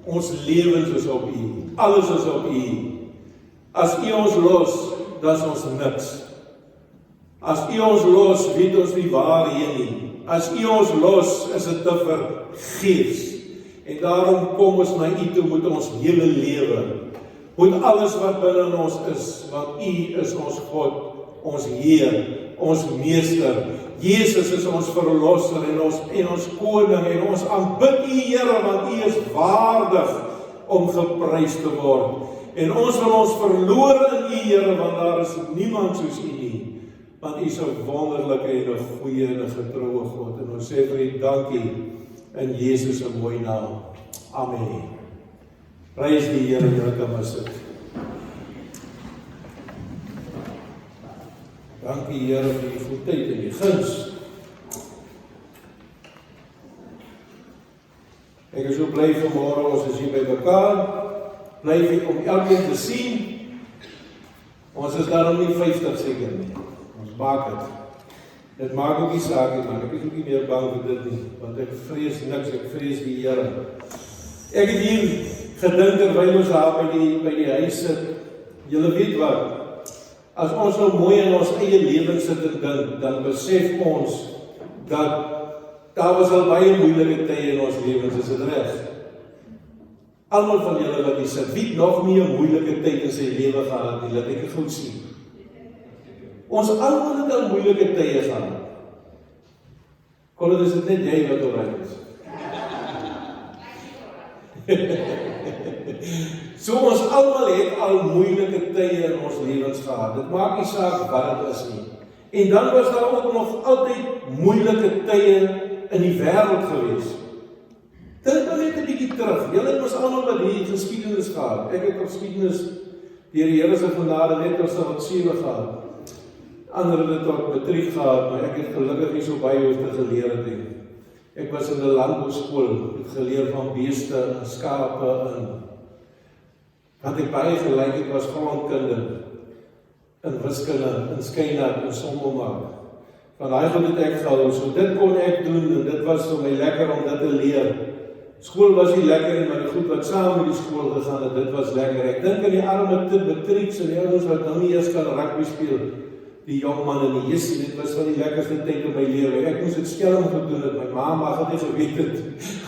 Ons lewens is op U. Alles is op U. As U ons los, dan is ons niks. As U ons los, weet ons nie waarheen nie. As U ons los, is dit te vergeefs. En daarom kom ons na U toe met ons hele lewe. Met alles wat binne ons is, want U is ons God, ons Heer, ons Meester. Jesus is ons Verlosser en ons Koning en ons aanbid U, Here, want U is waardig om geprys te word. En ons wil ons verloor in U, Here, want daar is niemand soos U nie. Want U is 'n wonderlike en 'n goeie en 'n getroue God. En ons sê vir U dankie in Jesus se mooi naam. Amen. Prys die Here, julle kan maar sit. Dankie Here vir die goedheid en die guns. Ek is so bly vanmôre ons is hier by mekaar. Bly vir om elkeen te sien. Ons is daarom nie 50 seker nie. Ons maak dit. Dit maak ook nie saak nie, man. Ek is ook nie meer bang vir dit nie, want ek vrees niks, ek vrees die Here. Ek het hier gedink terwyl ons daar by die huis sit. Julle weet wat? As ons nou mooi in ons eie lewens sit en dink, dan besef ons dat daar was al baie moeilike tye in ons lewens, is dit reg? Almal van julle wat hier sit, wie nog nie 'n moeilike tyd in sy lewe gehad nie, laat ek dit goed sien. Ons almal het al moeilike tye gehad. Colin, is dit net jy wat oorheid is? So ons almal het al moeilike tye in ons lewens gehad. Dit maak nie saak wat dit is nie. En dan was daar ook nog altyd moeilike tye in die wêreld gewees. Dink nou net 'n bietjie terug. Julle het ons almal wat hier geskiedenis gehad. Ek het geskiedenis deur die Here se genade net tot graad 7 gehad. Ander het dit tot matriek gehad, maar ek het gelukkig nie so baie hoef te geleer het nie. Ek was in 'n landbouskool, het geleer van beeste en skape en wat ek baie gelyk het was grondkunde, in wiskunde, in skynart, in somme maak. Van daai goed het ek gehou, so dit kon ek doen en dit was vir my lekker om dit te leer. Skool was nie lekker nie, maar die goed wat saam met die skool gegaan het, dit was lekker. Ek dink aan die arme matrieks en die ouens wat nou nie eers kan rugby speel. Die jong man en die Jessie, dit was van die lekkerste tyd in my lewe. Ek moes dit skelm gedoen het, my ma mag het nie geweet het,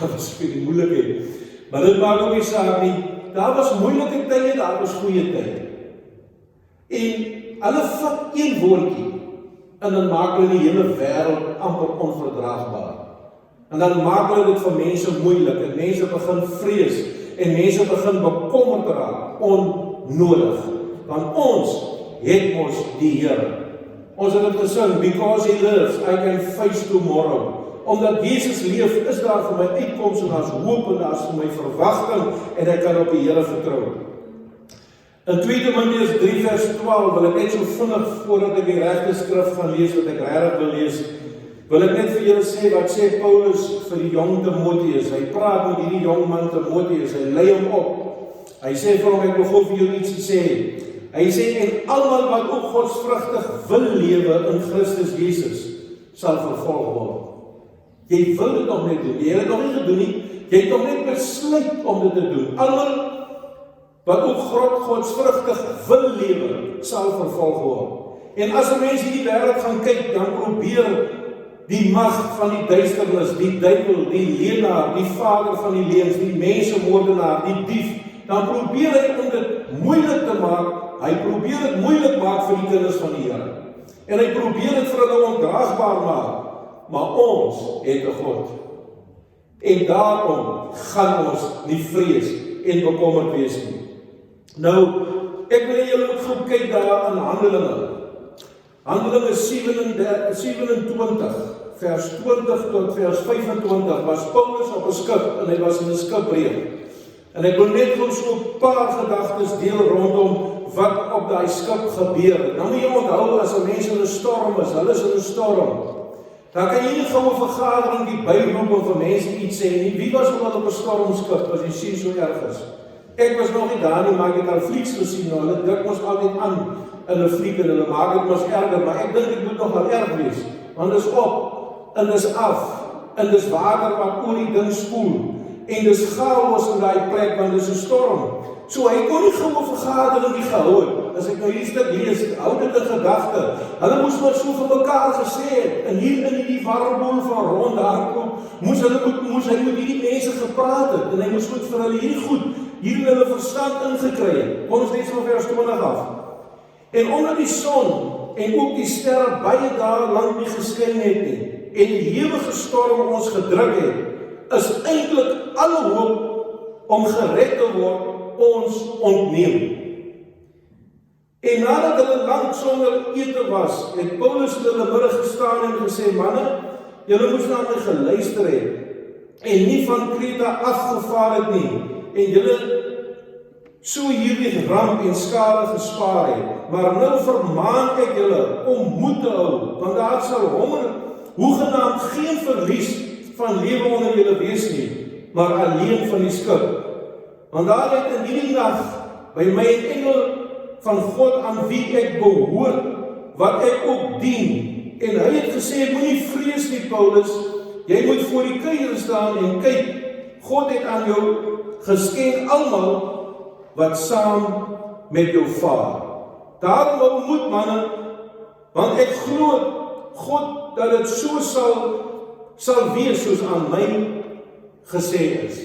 dat was vir die moeilikheid. Maar dit maak ook nie saak nie, daar was moeilike tye, daar was goeie tye. En hulle vat een woordjie, en dan maak hulle die hele wêreld amper onverdraagbaar. En dan maak hulle dit vir mense moeilik, en mense begin vrees, en mense begin bekommerd raak, onnodig. Want ons het mos die Here. Ons het dit gesing, because He lives, I can face tomorrow. Omdat Jesus leef, is daar vir my uitkoms en daar's hoop en daar's vir my verwagting en ek kan op die Here vertrou. In 2 Timoteus 3 vers 12 wil ek net so vinnig voordat ek die regte skrif gaan lees wat ek regtig wil lees, wil ek net vir julle sê wat sê Paulus vir die jong Timoteus. Hy praat met hierdie jong man Timoteus, hy lei hom op. Hy sê vir hom, ek wil gou vir julle ietsie sê. Hy sê, en almal wat ook godsvrugtig wil lewe in Christus Jesus, sal vervolg word. Jy wil dit nog net doen, jy het dit nog nie gedoen nie, jy het nog net besluit om dit te doen. Almal wat ook godsvrugtig wil lewe, sal vervolg word. En as 'n mens hierdie wêreld gaan kyk, dan probeer die mag van die duisternis, die duiwel, die leenaar, die vader van die leuns, die mensemoordenaar, die dief, dan probeer hy om dit moeilik te maak. Hy probeer dit moeilik maak vir die kinders van die Here. En hy probeer dit vir hulle ondraagbaar maak. Maar ons het 'n God. En daarom gaan ons nie vrees en bekommerd wees nie. Nou, ek wil julle moet gaan kyk daar in Handelinge. Handelinge 27 vers 20 tot vers 25 was Paulus op 'n skip en hy was in 'n skipbreuk. En ek wil net gou so 'n paar gedagtes deel rondom wat op daai skip gebeur. Nou moet jy onthou, as 'n mens in 'n storm is, hulle is in 'n storm, dan kan jy nie gou 'n vergadering die byroep of vir mense iets sê nie. Wie was al op 'n stormskip as jy sien so erg is? Ek was nog nie daar nie, maar ek het al flieks gesien, nou, hulle druk ons altyd aan in 'n fliek en hulle maak dit mos erger, maar ek dink dit moet nog wel erg wees, want dit is op, en dit is af, en dit is water wat oor die ding spoel, En dis chaos in daai plek, want dis 'n storm. So hy kon nie gou 'n vergadering nie gehou het. As ek nou hierdie stuk lees, hou dit in gedagte. Hulle moes maar so vir mekaar gesê het. En hier in hierdie warboel van rond hardloop, moes hy met hierdie mense gepraat het. En hy moes goed vir hulle hierdie goed, hier in hulle verstand ingekry het. Kom ons lees van vers 20 af. En omdat die son en ook die sterre baie dae lank nie geskyn het nie, en die hewige storm ons gedruk het, is eintlik alle hoop om gered te word ons ontneem. En nadat hulle lank sonder ete was, het Paulus in hulle midde gestaan en gesê, manne, julle moes na my geluister het, en nie van Kreta afgevaar het nie, en julle so hierdie ramp en skade gespaar het. Maar nou vermaan ek julle om moed te hou, want daar sal hoegenaamd geen verlies van lewe onder julle wees nie, maar alleen van die skip. Want daar het in hierdie nag by my 'n engel van God aan wie ek behoort, wat ek ook dien. En hy het gesê, moenie vrees nie, Paulus, jy moet voor die keiser staan en kyk, God het aan jou geskenk almal wat saam met jou vaar. Daarom hou moed, manne, want ek glo God dat dit so sal wees soos aan my gesê is.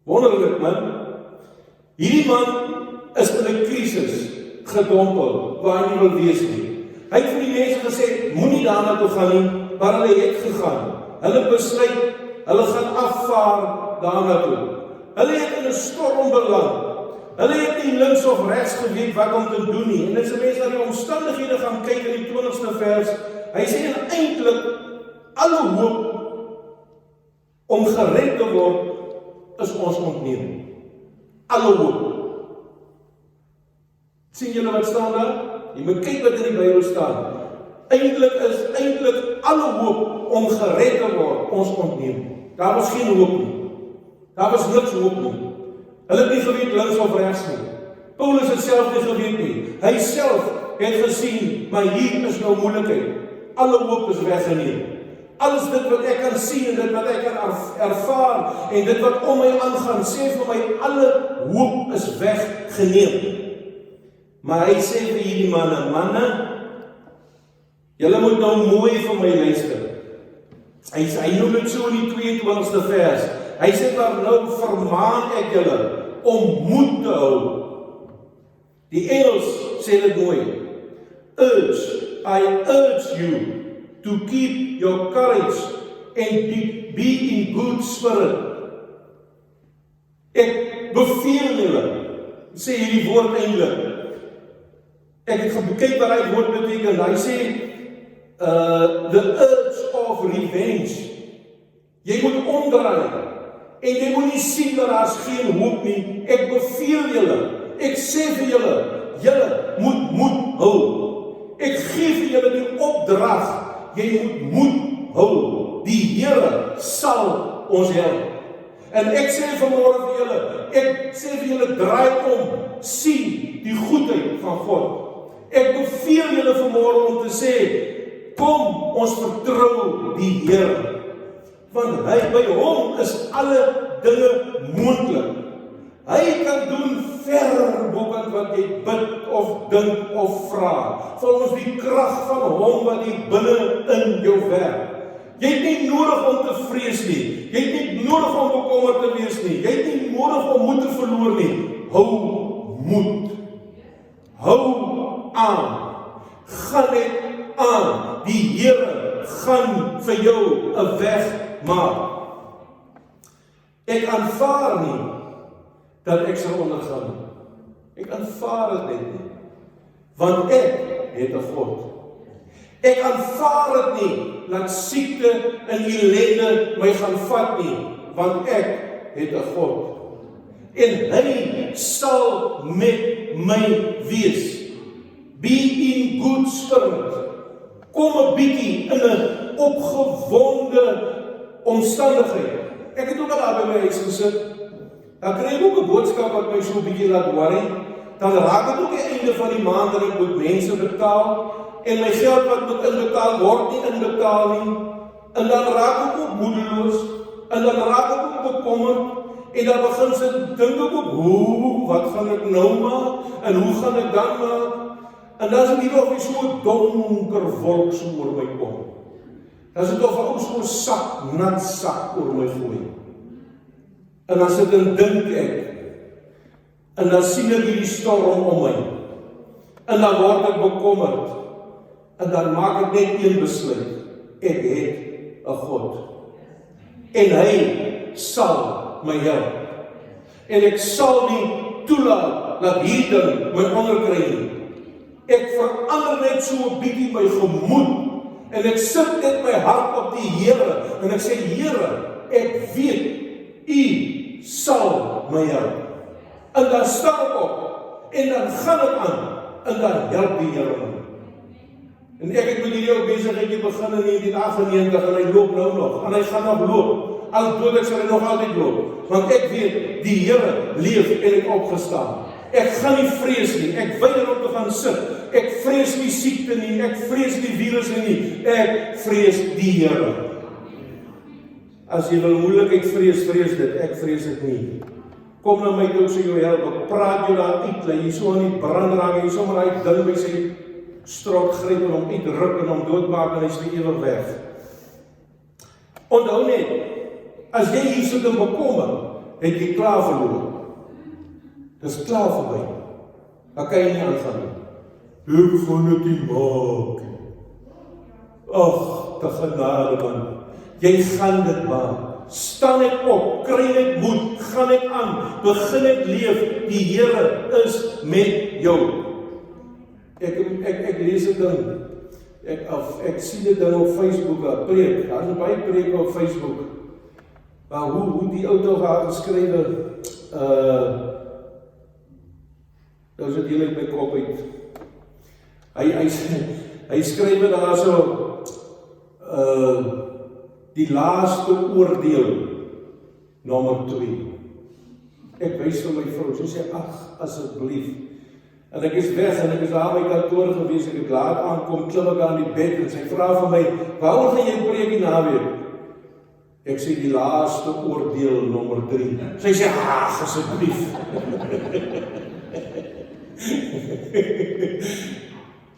Wonderlik, man. Hierdie man is in 'n krisis gedompel waar hy nie wil wees nie. Hy het vir die mense gesê, moenie daarna toe gaan nie, maar hulle het gegaan. Hulle besluit, hulle gaan afvaar daarna toe. Hulle het in 'n storm beland. Hulle het nie links of regs geweet wat om te doen nie. En as 'n mens na die omstandighede gaan kyk in die 20ste vers, hy sê eintlik alle hoop om gered te word is ons ontneem. Alle hoop. Sien julle wat staan daar? Jy moet kyk wat in die Bybel staan. Eintlik alle hoop om gered te word ons ontneem. Daar was geen hoop nie. Daar was niks hoop nie. Hulle het nie geweet links of regs nie. Paulus het self nie geweet nie. Hy self het gesien, maar hier is nou moeilikheid. Alle hoop is weggeneem. Alles dit wat ek kan sien en dit wat ek kan ervaar en dit wat om my aangaan, sê vir my, alle hoop is weggeneem. Maar hy sê vir hierdie manne, julle moet nou mooi vir my luister. Hy noem dit so in die 22ste vers. Hy sê maar nou vermaan ek julle om moed te hou. Die Engels sê dit mooi. I urge you to keep your courage and be in good spirit. Ek beveel julle, sê hierdie woord eintlik. Ek het gekyk wat hy woord beteken. Hy sê the urge of revenge. Jy moet omdraai en jy moet nie sien dat daar geen hoop nie. Ek beveel julle, ek sê vir julle, julle moet moed hou. Ek gee vir julle die opdrag, jy moet moed hou. Die Here sal ons help. En ek sê vanmôre vir julle, ek sê vir julle, draai om, sien die goedheid van God. Ek beveel julle vanmôre om te sê, kom ons vertrou die Here. Want hy by hom is alle dinge moontlik. Hy kan doen ver boven wat jy bid of dink of vra. Vir ons die krag van hom wat jy binne in jou werk. Jy het nie nodig om te vrees nie. Jy het nie nodig om bekommerd te wees nie. Jy het nie nodig om moed te verloor nie. Hou moed. Hou aan. Gaan net aan. Die Here gaan vir jou 'n weg maak. Ek aanvaar nie dat ek sal ondergaan nie. Ek aanvaar dit net nie. Want ek het 'n God. Ek aanvaar dit nie dat siekte en ellende my gaan vat nie, want ek het 'n God. En hy sal met my wees. Be in good spirit. Kom 'n bietjie in 'n opgewonde omstandigheid. Ek het ook al daar by my huis gesit. Dan kry ek ook 'n boodskap wat my so 'n bietjie laat worry. Dan raak dit ook die einde van die maand en ek moet mense betaal. En my geld wat moet inbetaal word nie inbetaal nie. En dan raak ek ook moedeloos. En dan raak ek ook bekommerd, en dan begin sy dink ek op, wat gaan ek nou maak, en hoe gaan ek dan maak, en dan is het hier of die so donker wolk so oor my kom, dan is het of ook so sak, nat sak oor my gooi, en dan sit en dink ek, en dan sien ek hierdie storm om my, en dan word ek bekommerd, en dan maak ek net een besluit, ek het 'n God, en hy sal my help, en ek sal nie toelaat dat hierdie ding my onderkry nie. Ek verander net so 'n bietjie my gemoed, en ek sit net my hart op die Here, en ek sê, Here, ek weet, U sal my help. En dan staan ek op, en dan gaan ek aan, en dan help die Here my. En ek het met hierdie ou besigheidjie begin in 1998, en hy loop nou nog, en hy gaan nog loop. Al dood ek sal hy nog altyd loop, want ek weet, die Here leef en het opgestaan. Ek gaan nie vrees nie, ek weier om te gaan sit, ek vrees nie siekte nie, ek vrees die virusse nie, ek vrees die Here. As jy wil moeilikheid vrees, vrees dit, ek vrees dit nie. Kom na my toe, sê jou help, ek praat jou daar uit, jy so aan die brand raak, jy sommer uit ding by sy strot gryp en hom uitruk en hom doodmaak en hy is vir ewig weg. Onthou net, as jy hier sit en bekommer, het jy klaar verloor. Dis klaar verby. Dan kan jy nie aangaan nie. Ek gaan dit nie maak. Ag, te genade man. Jy gaan dit maak. Staan net op, kry net moed, gaan net aan, begin net leef, die Here is met jou. Ek lees dit dan, ek sien dit dan op Facebook, preek, daar is baie preke op Facebook, maar hoe die ou toch haar geskrywe, nou is het heel uit my kop uit, hy skrywe daar so, die laaste oordeel, nommer 2, ek wys vir my vrou, sy sê, ag, asseblief, en ek is weg, en ek is daar by kantoor gewees, ek het laat aankom, klim ek aan die bed, en sy vraag vir my, waarom gaan jy preek die naweek? Ek sê, die laaste oordeel, nommer 3. Sy sê, ag, asseblief.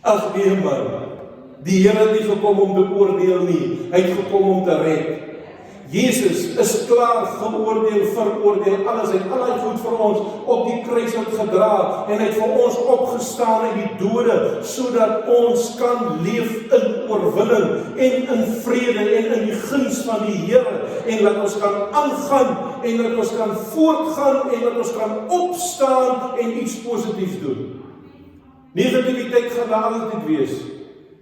Ag nee man, die Here het nie gekom om te oordeel nie, hy het gekom om te red. Jesus is klaar geoordeel, veroordeel, alles, hy het al die goed vir ons op die kruis uitgedra, en hy het vir ons opgestaan uit die dode, sodat ons kan leef in oorwinning, en in vrede, en in die guns van die Here, en dat ons kan aangaan, en dat ons kan voortgaan, en dat ons kan opstaan, en iets positiefs doen. Negativiteit gaan daar altyd wees,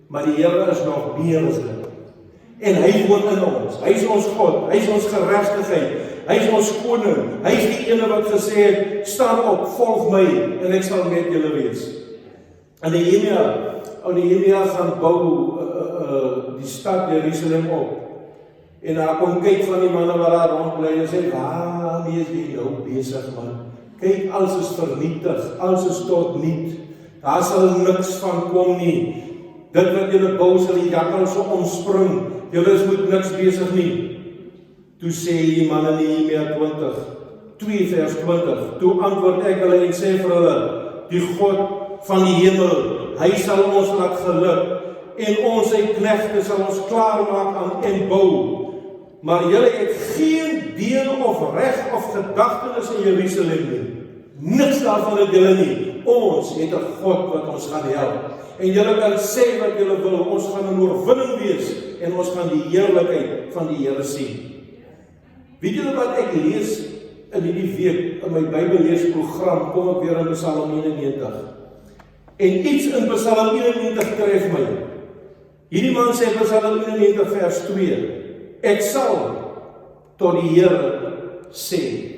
maar die Here is nog meer as dit. En hy woon in ons, hy is ons God, hy is ons geregtigheid, hy is ons koning, hy is die ene wat gesê het, staan op, volg my, en ek sal met julle wees. En Nehemia gaan bou die stad Jerusalem op, en daar kom kyk van die manne wat daar rondbly, en sê, waarmee is jy nou bezig man? Kyk, alles is vernietig, alles is tot niet, daar sal niks van kom nie, dit wat julle bou sal die jakkals so omspring, julle is met niks bezig nie. Toe sê die man in Nehemia 2 vers 20, toe antwoord ek hulle en sê vir hulle, die God van die hemel, hy sal ons laat geluk, en ons sy knegte sal ons klaarmaak aan en bou, maar julle het geen deel of reg of gedagtenis in Jerusalem nie, niks daarvan het julle nie, ons het 'n God wat ons gaan help, en julle kan sê wat julle wil, ons gaan in oorwinning wees, en ons gaan die heerlikheid van die Here sien. Weet julle wat ek lees in hierdie week, in my Bybelleesprogram, kom ek weer in Psalm 91, en iets in Psalm 91 tref my. Hierdie man sê Psalm 91 vers 2, ek sal tot die Here sê.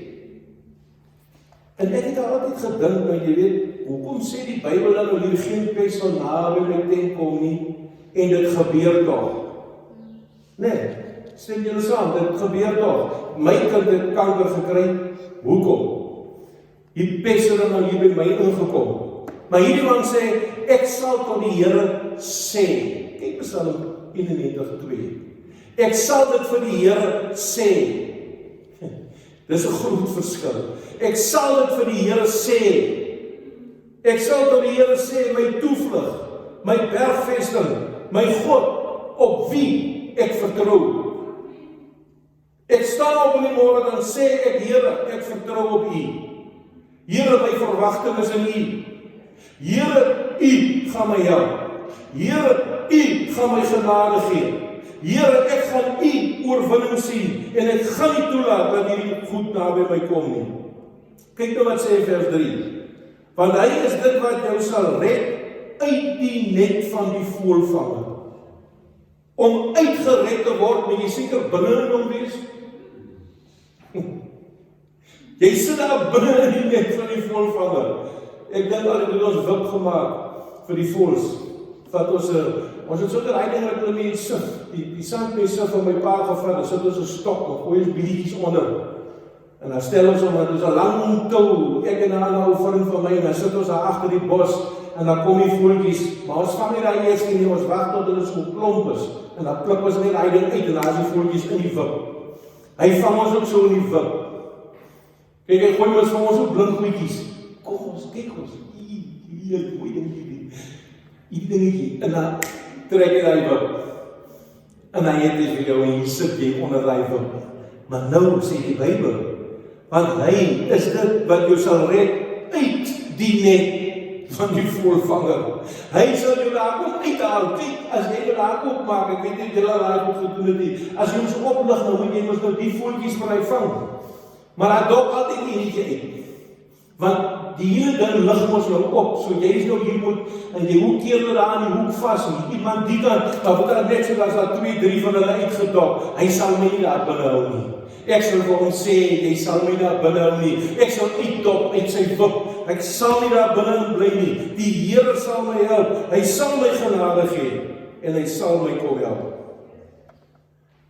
En ek het altyd gedink, maar jy weet, hoekom sê die Bybel dat hier geen pes van naby my tent kom nie, en dit gebeur toch? Nee, stem julle saam, dit gebeur toch. My kind het kanker gekry, hoekom? Die pes het dan hier by my ingekom. Maar hierdie man sê, ek sal tot die Here sê. Kyk Psalm 91:2. Ek sal dit vir die Here sê. Dis 'n groot verskil. Ek sal dit vir die Here sê. Ek sal tot die Here sê, my toevlug, my bergvesting, my God, op wie ek vertrou. Ek staan op in die môre, dan sê ek, Here, ek vertrou op U. Here, my verwagting is in U. Here, U gaan my help. Here, U gaan my genade gee. Here, ek gaan U oorwinning sien, en ek gaan nie toelaat dat hierdie goed naby my kom nie. Kyk nou wat sê vers 3. Want hy is dit wat jou sal red uit die net van die voëlvanger. Om uitgered te word, moet jy seker binne in hom wees. Jy sit daar binne in die net van die voëlvanger. Ek dink al het ons wip gemaak vir die voëls. Vat ons het so daai ding wat hulle mee sif, die sandmee sif van my pa gevat, dan sit ons 'n stok en gooi ons bietjies onder. En dan stel ons om, ons 'n lang tou, ek en 'n ander vriend van my, en dan sit ons daar agter die bos, en dan kom die voeltjies, maar ons vang nie daai eers nie, ons wag tot hulle so klomp is, en dan pluk ons net daai ding uit, en dan is die voeltjies in die wip. Hy vang ons ook so in die wip. Kyk, hy gooi ons van ons so blink goedjies. Kom ons, kyk ons, hier, gooi die dingetjie, en dan trek jy daai wip. En dan het jy vir jou, en hier sit jy onder daai wip. Maar nou sê die Bybel, want hy is dit wat jou sal red uit die net van die voëlvanger. Hy sal jou daar kom uithaal. Kyk, as jy jou daar opmaak, ek weet nie jy daai goed gedoen het nie. As jy ons oplig, nou moet jy mos nou die voeltjies vir hy vang. Maar hy dop altyd enetjie uit. Want die hele ding lig mos nou op. So jy is nou hier moet, en jy hoek keer daar aan die hoek vas, en iemand die kant, dan word daar net so, as daar 2, 3 van hulle uitgedop. Hy sal my nie daar binne hou nie. Ek sal vir hom sê, jy sal my daar binne hou nie. Ek sal uitdop uit sy wip. Ek sal nie daar binne bly nie. Die Here sal my help. Hy sal my genade gee. En hy sal my kom help.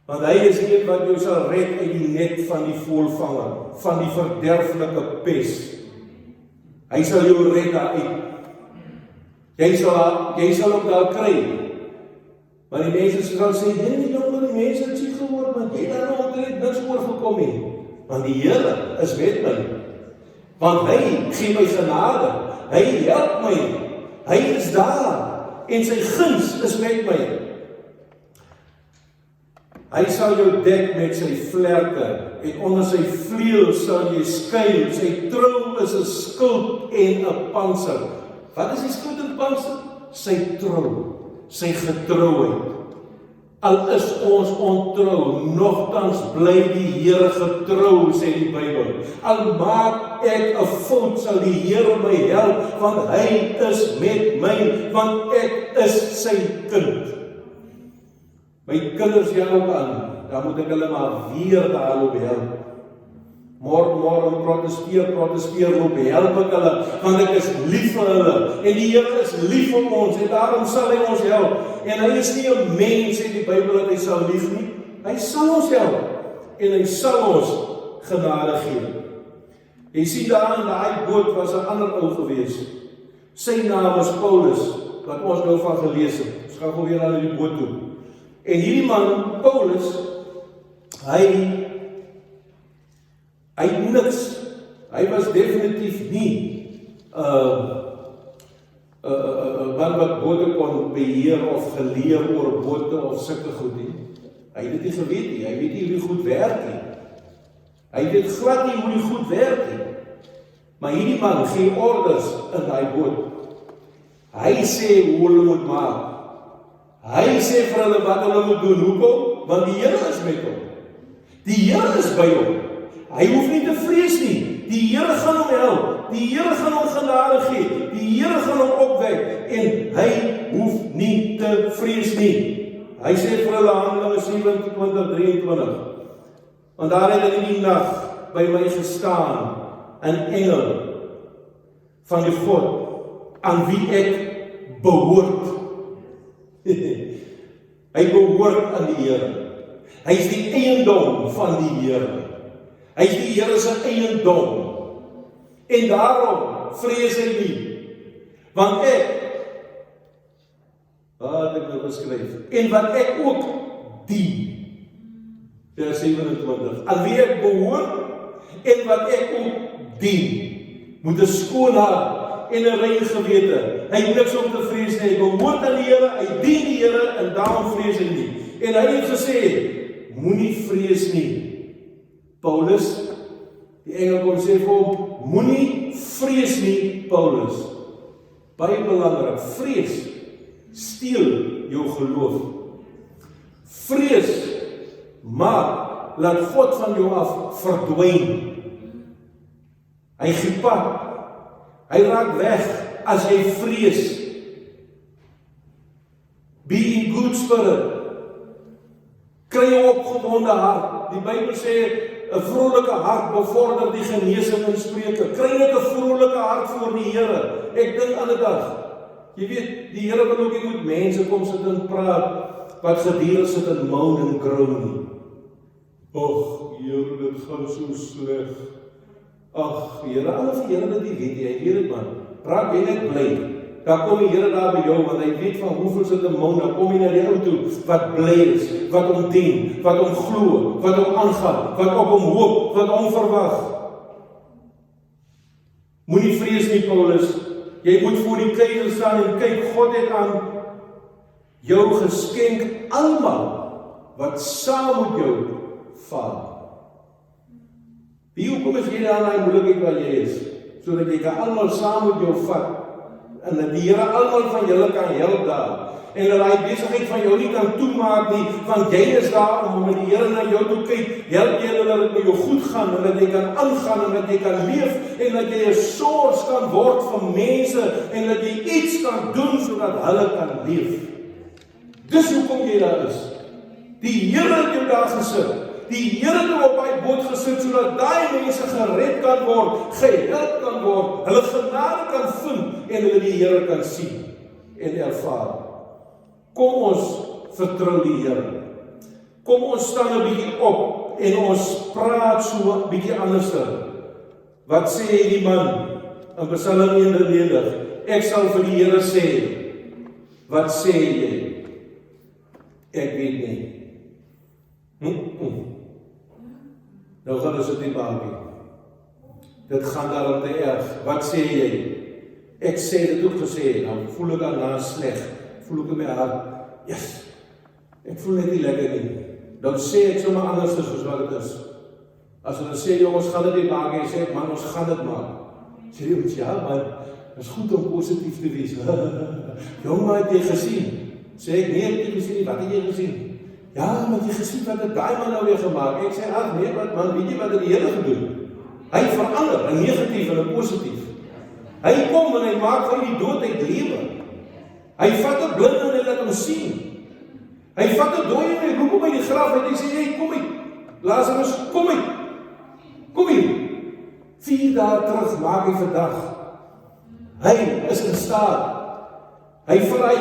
Want hy is die een wat jou sal red uit die net van die voëlvanger, van die verderflike pes. Hy sal jou red daaruit. Jy sal ook daar kry. Maar die mense sal sê, nee, jongen, die mense het siek geword, want jy daar nog omtrent niks oorgekom nie. Want die Here is met my. Want hy gee my genade. Hy help my. Hy is daar. En sy guns is met my. Hy sal jou dek met sy vlerke, en onder sy vleuels sal jy skuil. Sy trou is 'n skild en 'n pantser. Wat is die skild en pantser? Sy trou. Sy getrouheid. Al is ons ontrou, nogtans bly die Here getrou, sê die Bybel. Al maak ek 'n fout, sal die Here my help, want hy is met my, want ek is sy kind. My kinders help aan, dan moet ek hulle maar weer daarop help. Môre protesteer loop, help ek hulle, want ek is lief vir hulle, en die Here is lief vir ons, en daarom sal hy ons help, en hy is nie 'n mens, sê die Bybel, dat hy sal lief nie, hy sal ons help, en hy sal ons genade gee. Jy sien daar in daai boot was 'n ander ou gewees, sy naam is Paulus, wat ons nou van gelees het, ons gaan gou weer aan die boot toe, en hierdie man, Paulus, hy niks, hy was definitief nie wat bote kon beheer of geleer oor bote of sulke goed nie. Hy het dit nie geweet nie, hy weet nie hoe die goed werk nie. Hy weet glad nie hoe die goed werk nie. Maar hierdie man gee orders in daai boot. Hy sê hoe hulle moet maak. Hy sê vir hulle wat hulle moet doen. Hoekom? Want die Here is met hom. Die Here is by hom. Hy hoef nie te vrees nie. Die Here gaan hom help. Die Here gaan hom genade gee. Die Here gaan hom opwek. En hy hoef nie te vrees nie. Hy sê vir hulle Handelinge 27:23. Want daar het in die nag by my gestaan 'n engel van die God aan wie ek behoort. Hy behoort aan die Here. Hy is die eiendom van die Here. Hy is die Here se eiendom. En daarom vrees hy nie. Want wat ek nou beskryf, en wat ek ook dien. Vers 27. Aan wie ek behoort en wat ek ook dien, moet 'n skoon hart en 'n rein gewete. Hy het niks om te vrees nie. Hy behoort aan die Here, hy dien die Here en daarom vrees hy nie. En hy het gesê, moenie vrees nie. Paulus, die engel kom sê vir hom, moenie vrees nie, Paulus. Baie belangrik, vrees steel jou geloof. Vrees maak, laat God van jou af verdwyn. Hy gee pad. Hy raak weg as jy vrees. Be in good spirit. Kry 'n opgewonde hart. Die Bybel sê 'n vrolike hart bevorder die genesing in Spreuke. Kry net 'n vrolike hart voor die Here. Ek dink aan 'n dag. Jy weet, die Here wil ook nie met mense kom sit en praat wat gedurig sit en moan en groan nie. Och, Here, dit gaan so sleg. Ag, Here, alles die Here dit weet jy, hy weet dit man. Praat jy net bly. Dan kom die Here daar by jou, want hy weet van hoeveel sit 'n moan, dan kom jy na die ou toe, wat bly is, wat hom dien, wat hom glo, wat hom aangaan, wat op hom hoop, wat hom verwag. Moenie vrees nie, Paulus. Jy moet voor die keiser staan en kyk, God het aan jou geskenk almal wat saam met jou vaar. Wie hoekom is jy daar in die moeilikheid waar jy is? Sodat jy kan almal saam met jou vat en dat die Here almal van julle kan help daar. En dat hy besigheid van jou nie kan toemaak nie, want jy is daar om met die Here na jou toe kyk, help jy hulle dat dit met jou goed gaan, en dat jy kan aangaan, en dat jy kan leef, en dat jy 'n source kan word vir mense, en dat jy iets kan doen, sodat hulle kan leef. Dis hoekom jy daar is. Die Here het jou daar gesit. Die Here het jou op hy boot gesit, sodat daai mense gered kan word, gehelp kan word, hulle genade kan vind, en hulle die Here kan sien, en ervaar. Kom ons vertrou die Here. Kom ons staan 'n bietjie op, en ons praat so 'n bietjie anderster. Wat sê die man, in Psalm 91, ek sal vir die Here sê, wat sê jy? Ek weet nie. Nou gaan ons dit nie baie. Dit gaan daarom te erg. Wat sê jy? Ek sê dit ook gesê, dan voel ek daarna sleg. Voel ek in my hart, yes, ek voel net nie lekker nie. Dan sê ek sommer anders soos wat dit is. As hulle sê, jongens, gaan dit nie maak, en sê ek, man, ons gaan dit maak. Sê jy, ja, man, het is goed om positief te wees. Jong, maar het jy gesien? Sê ek, nee, het jy gesien, wat het jy gesien? Ja, maar jy gesien wat het daai man nou weer gemaak. Ek sê, ag nee, wat man, weet jy wat het die Here gedoen? Hy verander, 'n negatief en 'n positief. Hy kom en hy maak van die dood uit lewe. Hy vat 'n blinde en hy laat hom sien. Hy vat 'n dooie en hy roep hom by die graf en hy sê, hey, kom uit. Lazarus, kom uit. Kom hier. 4 dae terug maak hy vandag. Hy is in staat. Hy vry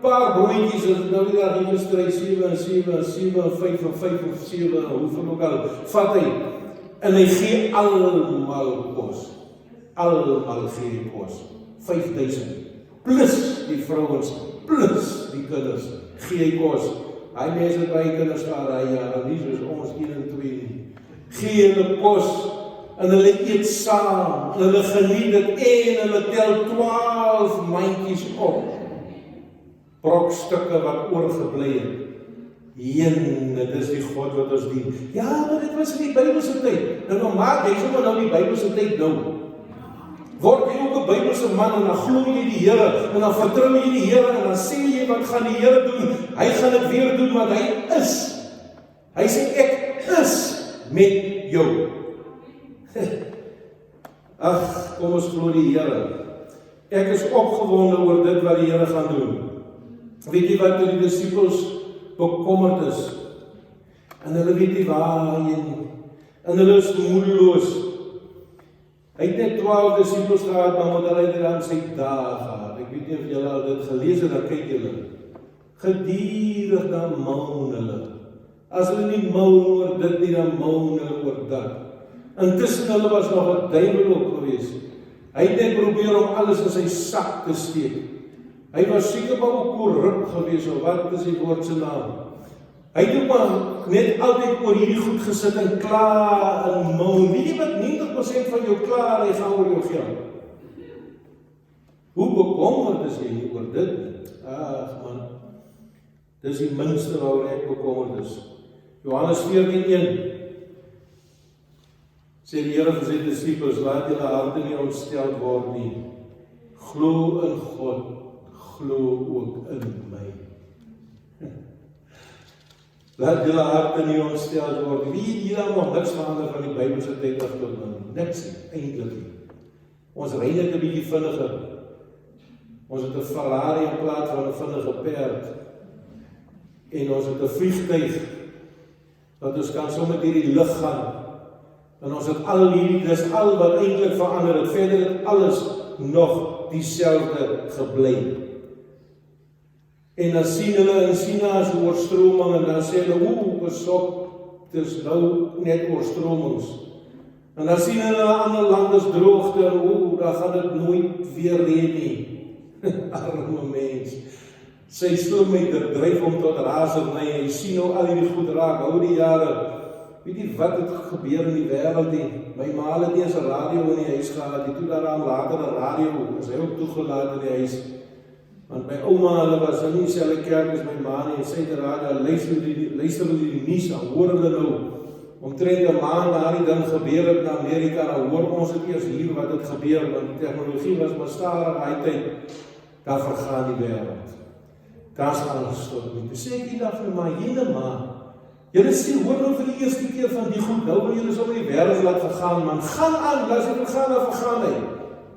paar broodjies, as nou nie daar hier gestry, 7 en 7 en 7 en 5 en 5 en 7 en hoeveel ook al, vat hy, en hy gee almal kos. Almal gee die kos. 5000. Plus die vrouens, plus die kinders, gee hy kos. Hy mense het baie kinders gehad, hy jare, nie soos ons 1 en 2 nie. Gee hulle kos, en hulle eet saam, en hulle geniet dit, en hulle tel 12 mandjies op. Brokstukke wat oorgebly het. Dit is die God wat ons dien. Ja, maar dit was in die Bybelse tyd. Nou maak jy sommer nou die Bybelse tyd nou. Word jy ook 'n Bybelse man, en dan glo jy die Here, en dan vertrou jy die Here, en dan sê jy, wat gaan die Here doen? Hy gaan dit weer doen, want hy is. Hy sê, ek is met jou. Ag, kom ons glo die Here. Ek is opgewonde oor dit wat die Here gaan doen. Weet jy wat, toe die disippels bekommerd is, en hulle weet nie waarheen, en hulle is moedeloos. Hy het net 12 disippels gehad, maar moet hulle dan sy dae gehad. Ek weet nie of julle al dit gelees het, dan kyk julle. Gedurig dan moan hulle. As hulle nie moan oor dit nie, dan moan hulle oor dat. Intussen hulle was nog 'n duiwel ook gewees. Hy het net probeer om alles in sy sak te steek. Hy was seker maar ook korrup gewees, of wat is die woord se naam? Hy het ook maar net altyd oor hierdie goed gesit en klaar en moan. Weet jy wat 90% van jou klaar is oor jou geld? Hoe bekommerd is jy oor dit? Ag man, dis die minste waaroor ek bekommerd is. Johannes 14:1 sê die Here vir sy disippels, laat julle harte nie ontsteld word nie. Glo in God, glo ook in my. Laat julle harte nie ontsteld word. Wie het hier allemaal niks verander van die Bybelse tyd af tot nou? Niks nie, eintlik nie. Ons ry net 'n bietjie vinniger. Ons het 'n Ferrari in plaas van 'n vinnige perd. En ons het 'n vliegtuig dat ons kan sommer deur die lug gaan. En ons het al hierdie, dis al wat eintlik verander het. Verder het alles nog dieselfde gebly. En dan sien hulle in China as oorstroming en dan sê hulle, besop, dis nou net oorstromings. En dan sien hulle in ander lande is droogte en dan gaan dit nooit weer reën nie. Arme mens. Sy slimheid dryf hom tot razernye. Hy sien nou al hierdie goed raak, hou die jare. Weet jy wat het gebeur in die wêreld nie? My ma het nie eens 'n radio in die huis gehad, die toe daaraan later 'n radio, is hy ook toegelaat in die huis. Want my ouma, hulle was in dieselfde kerk as my ma nie, en sy het 'n radio, luister hulle die nuus, dan hoor hulle nou, omtrent 'n maand na die ding gebeur het in Amerika, dan hoor ons het eers hier wat het gebeur, want die tegnologie was maar stadig hy tyd, daar vergaan die wêreld. Daar is alles tot nie. Toe sê ek die dag vir my, jyne ma, julle sien, hoor nou vir die eerste keer van die goed, nou wil julle sommer die wêreld laat vergaan, man, gaan aan, laat sy vergaan, dan vergaan hy.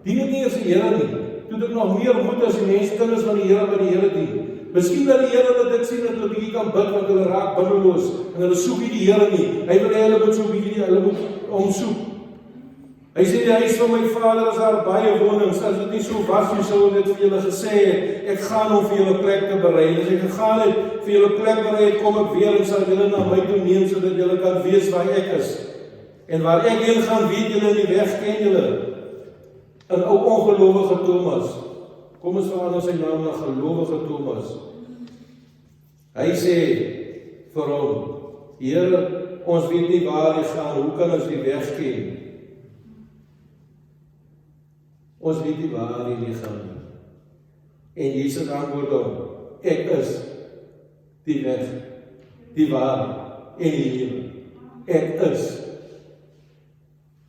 Dien het nie eens die Here nie. Toe ek nog meer moed as die mense kinders van die Here by die Here dien. Miskien dat die Here wat dit sien, dat hulle bietjie kan bid, want hulle raak binneloos, en hulle soek nie die Here nie. Hy wil hê hulle moet so bietjie, hulle moet omsoek. Hy sê die huis van my vader is daar baie wonings, as dit nie so was, jy sou dit vir julle gesê het, ek gaan om vir julle plek te berei. As ek gegaan het, vir julle plek berei, kom ek weer en sal julle na my toe neem, sodat julle kan weet waar ek is. En waar ek heen gaan, weet julle die weg, ken julle. 'n ou ongelowige Thomas, kom ons verander sy naam na gelowige Thomas. Hy sê vir hom, Here, ons weet nie waar jy gaan, hoe kan ons die weg ken? Ons weet nie waar jy gaan. En Jesus antwoord hom, ek is die weg, die waarheid en die lewe. Ek is.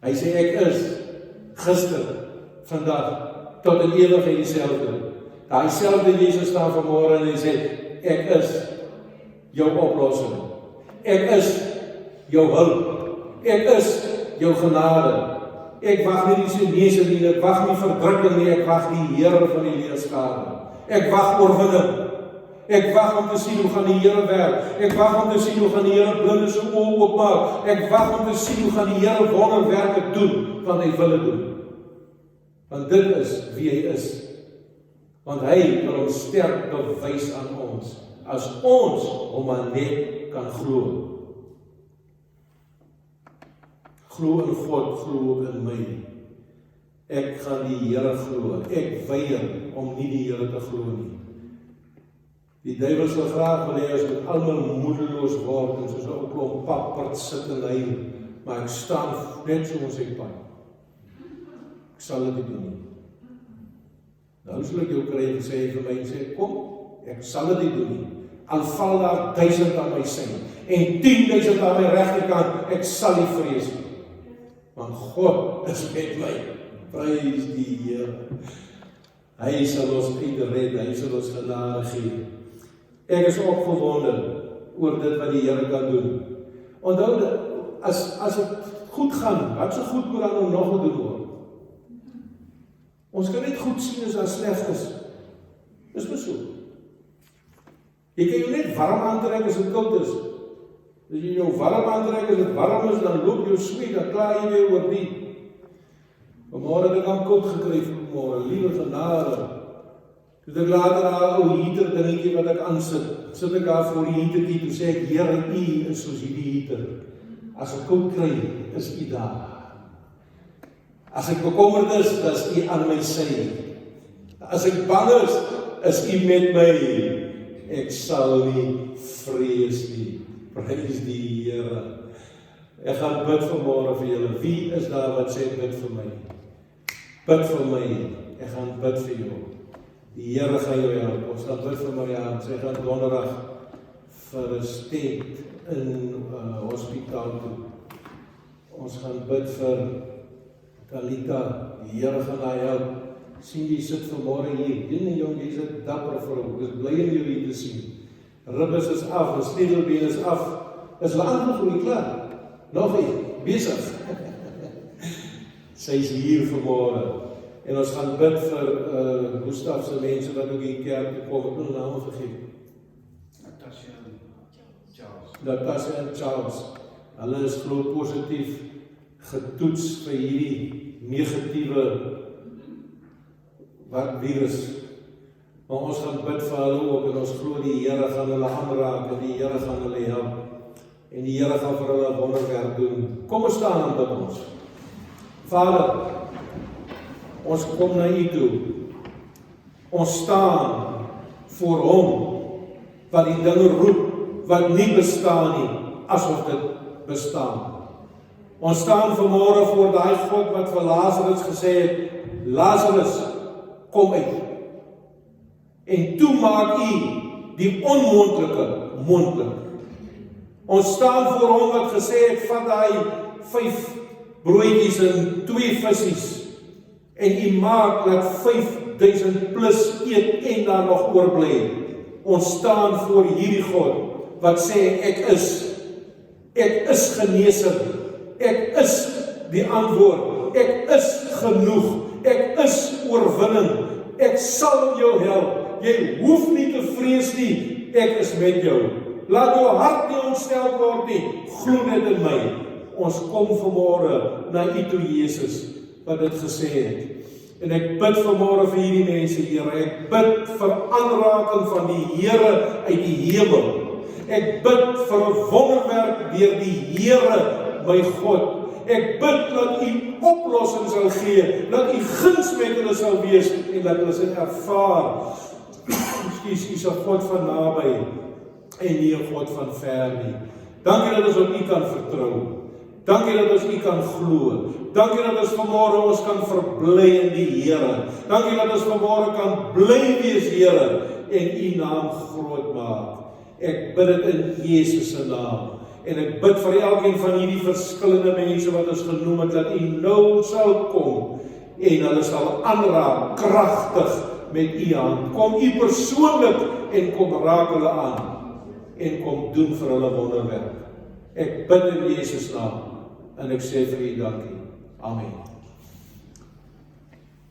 Hy sê ek is, gister, vandag, tot in ewigheid dieselfde. Daai selfde Jesus staan vanmôre en hy sê, ek is jou oplossing. Ek is jou hulp. Ek is jou genade. Ek wag nie die Chinese nie, ek wag nie verdrukking nie, ek wag die Here van die leerskare. Ek wag oorwinning. Ek wag om te sien hoe gaan die Here werk. Ek wag om te sien hoe gaan die Here blinde se oë oopmaak. Ek wag om te sien hoe gaan die Here wonderwerke doen, want hy wil dit doen. Want dit is wie hy is. Want hy wil hom sterk bewys aan ons, as ons hom maar net kan glo. Glo in God, glo ook in my. Ek gaan die Here glo. Ek weier om nie die Here te glo nie. Die duiwel sal graag wil hê ons moet almal moedeloos word en soos 'n ou klomp papperd sit en hy, maar ek staan net so ons sy pad. Ek sal dit doen nie. Nou sal ek jou kry en sê vir my en sê, kom, ek sal dit doen nie. Al val daar 1000 aan my sy en 10.000 aan my regterkant, ek sal nie vrees nie. Want God is met my. Prys die Here. Hy sal ons uitred, hy sal ons genade gee. Ek is opgewonde oor dit wat die Here kan doen. Onthou, as dit goed gaan, wat so goed moet dan nog gedoen word? Ons kan net goed sien as dit sleg is. Dis maar so. Jy kan jou net warm aantrek as dit koud is. As jy jou warm aantrek as dit warm is, dan loop jou sweet, dan klaar jy weer oor die. Vanmôre het ek aan koud gekry vanmôre, liewe genade. Toe ek later daar 'n heater dingetjie wat ek aansit, sit ek daar voor die heatertjie, toe sê ek, Here, U is soos hierdie heater. As ek koud kry, is U daar. As ek bekommerd is U aan my sy. As ek bang is U met my. Ek sal nie vrees nie. Prys die Here. Ek gaan bid vanmôre vir julle. Wie is daar wat sê bid vir my? Bid vir my. Ek gaan bid vir jou. Die Here gaan jou help. Ons gaan bid vir Marianne. Sy gaan donderdag vir 'n stent in hospitaal toe. Ons gaan bid vir Talita. Die Here gaan haar help. Sien jy sit vanmôre hier. Jy's 'n dapper vrou. Ek is bly om jou hier te sien. Ribbes is af, die sleutelbeen is af. Is hulle aangegroei klaar? Nog nie, besig. Sy is hier vanmôre. En ons gaan bid vir Gustaf se mense wat ook in die kerk toe kom. Ek wil hulle name vergeet. Natasha en Charles. Hulle is glo positief getoets vir hierdie negatiewe virus. Maar ons gaan bid vir hulle ook en ons glo die Here gaan hulle aanraak en die Here gaan hulle help. En die Here gaan vir hulle wonderwerk doen. Kom ons staan en bid ons. Vader, ons kom na U toe. Ons staan voor Hom wat die dinge roep wat nie bestaan nie, asof dit bestaan. Ons staan vanmôre voor daai God wat vir Lazarus gesê het, Lazarus, kom uit. En toe maak U die onmoontlike moontlik. Ons staan voor Hom wat gesê het, vat daai 5 broodjies en 2 visse en U maak dat 5000 plus eet en daar nog oorbly. Ons staan voor hierdie God wat sê ek is genesing, ek is die antwoord, ek is genoeg, ek is oorwinning, ek sal jou help, jy hoef nie te vrees nie, ek is met jou. Laat jou hart nie ontstel word nie, glo net in my. Ons kom vanmôre na U toe, Jesus, wat dit gesê het. En ek bid vanmôre vir hierdie mense, Here. Ek bid vir aanraking van die Here uit die hemel. Ek bid vir 'n wonderwerk deur die Here, my God. Ek bid dat U oplossing sal gee, dat U guns met hulle sal wees en dat hulle sal ervaar. U is 'n God van naby en nie 'n God van ver nie. Dankie dat ons op U kan vertrou. Dankie dat ons U kan glo. Dankie dat ons vanmôre ons kan verbly in die Here. Dankie dat ons vanmôre kan bly wees, Here, en U naam groot maak. Ek bid dit in Jesus se naam. En ek bid vir elkeen van hierdie verskillende mense wat ons genoem het, dat U nou sal kom en hulle sal aanraak kragtig met U hand. Kom U persoonlik en kom raak hulle aan en kom doen vir hulle wonderwerk. Ek bid in Jesus naam en ek sê vir U dankie. Amen.